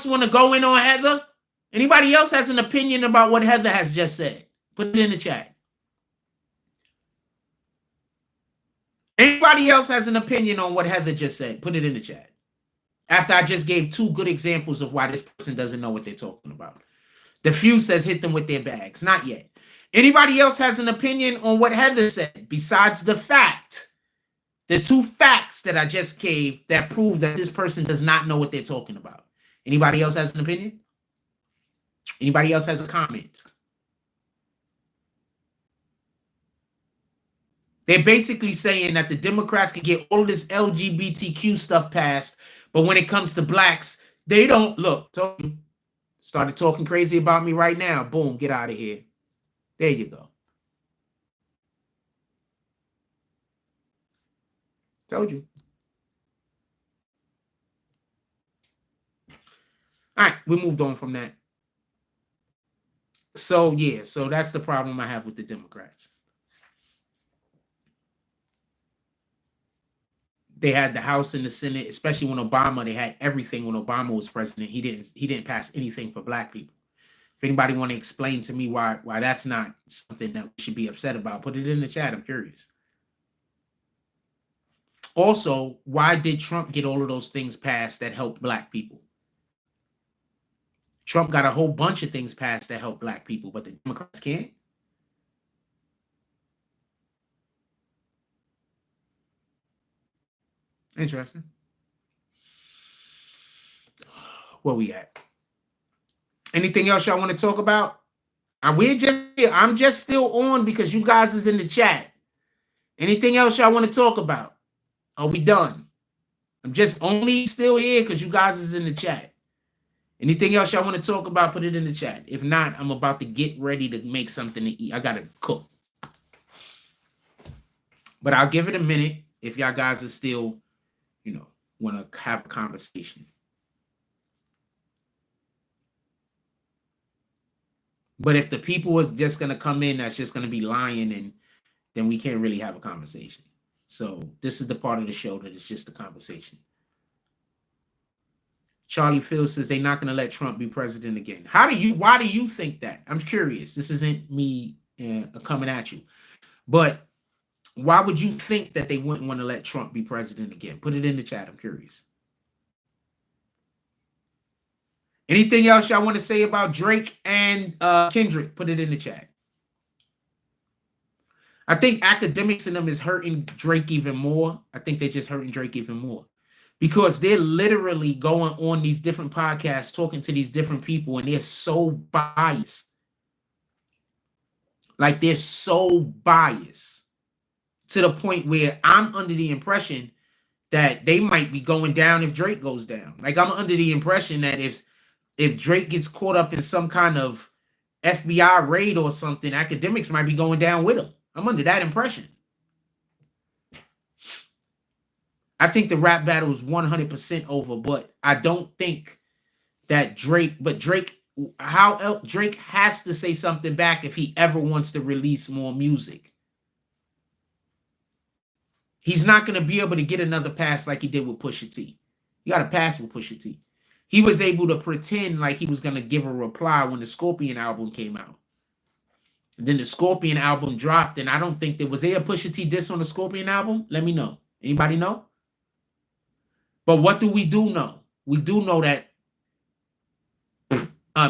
want to go in on Heather? Anybody else has an opinion about what Heather has just said? Put it in the chat. Anybody else has an opinion on what Heather just said? Put it in the chat. After I just gave 2 good examples of why this person doesn't know what they're talking about. The few says hit them with their bags. Not yet. Anybody else has an opinion on what Heather said besides the fact, the 2 facts that I just gave that prove that this person does not know what they're talking about? Anybody else has an opinion? Anybody else has a comment? They're basically saying that the Democrats can get all this LGBTQ stuff passed, but when it comes to blacks, they don't look. Told you. Started talking crazy about me right now. Boom, get out of here. There you go. Told you. All right, we moved on from that. So, yeah, so that's the problem I have with the Democrats. They had the House and the Senate, especially when Obama, they had everything when Obama was president. He didn't pass anything for black people. If anybody want to explain to me why that's not something that we should be upset about, put it in the chat. I'm curious. Also, why did Trump get all of those things passed that helped black people? Trump got a whole bunch of things passed that help black people, but the Democrats can't. Interesting. Where we at? Anything else y'all want to talk about? I'm just still on because you guys is in the chat. Anything else y'all want to talk about? Are we done? I'm just only still here because you guys is in the chat. Anything else y'all want to talk about, put it in the chat. If not, I'm about to get ready to make something to eat. I got to cook. But I'll give it a minute if y'all guys are still, want to have a conversation. But if the people is just going to come in, that's just going to be lying, and then we can't really have a conversation. So this is the part of the show that is just a conversation. Charlie Phil says they're not going to let Trump be president again. Why do you think that? I'm curious. This isn't me coming at you. But why would you think that they wouldn't want to let Trump be president again? Put it in the chat. I'm curious. Anything else y'all want to say about Drake and Kendrick? Put it in the chat. I think academics in them is hurting Drake even more. I think they're just hurting Drake even more. Because they're literally going on these different podcasts, talking to these different people, and they're so biased. Like, they're so biased to the point where I'm under the impression that they might be going down if Drake goes down. Like, I'm under the impression that if Drake gets caught up in some kind of FBI raid or something, academics might be going down with him. I'm under that impression. I think the rap battle is 100% over, but I don't think that Drake has to say something back if he ever wants to release more music. He's not going to be able to get another pass like he did with Pusha T. You got a pass with Pusha T. He was able to pretend like he was going to give a reply when the Scorpion album came out. And then the Scorpion album dropped, and I don't think there was a Pusha T diss on the Scorpion album. Let me know. Anybody know? But what do we do know? We do know that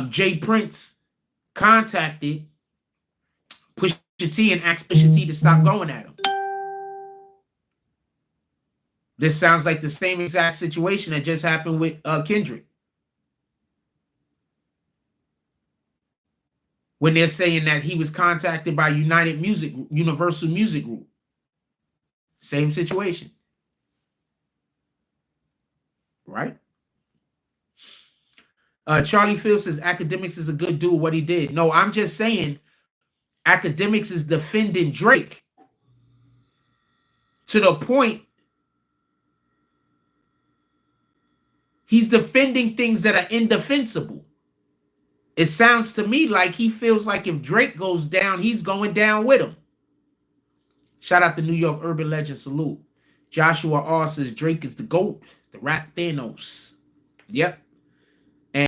Jay Prince contacted Pusha T and asked Pusha T to stop going at him. This sounds like the same exact situation that just happened with Kendrick. When they're saying that he was contacted by Universal Music Group. Same situation. Right? Charlie Phil says academics is a good dude, what he did. No, I'm just saying academics is defending Drake to the point he's defending things that are indefensible. It sounds to me like he feels like if Drake goes down, he's going down with him. Shout out to New York Urban Legend. Salute. Joshua R says Drake is the GOAT, the rap Thanos. Yep.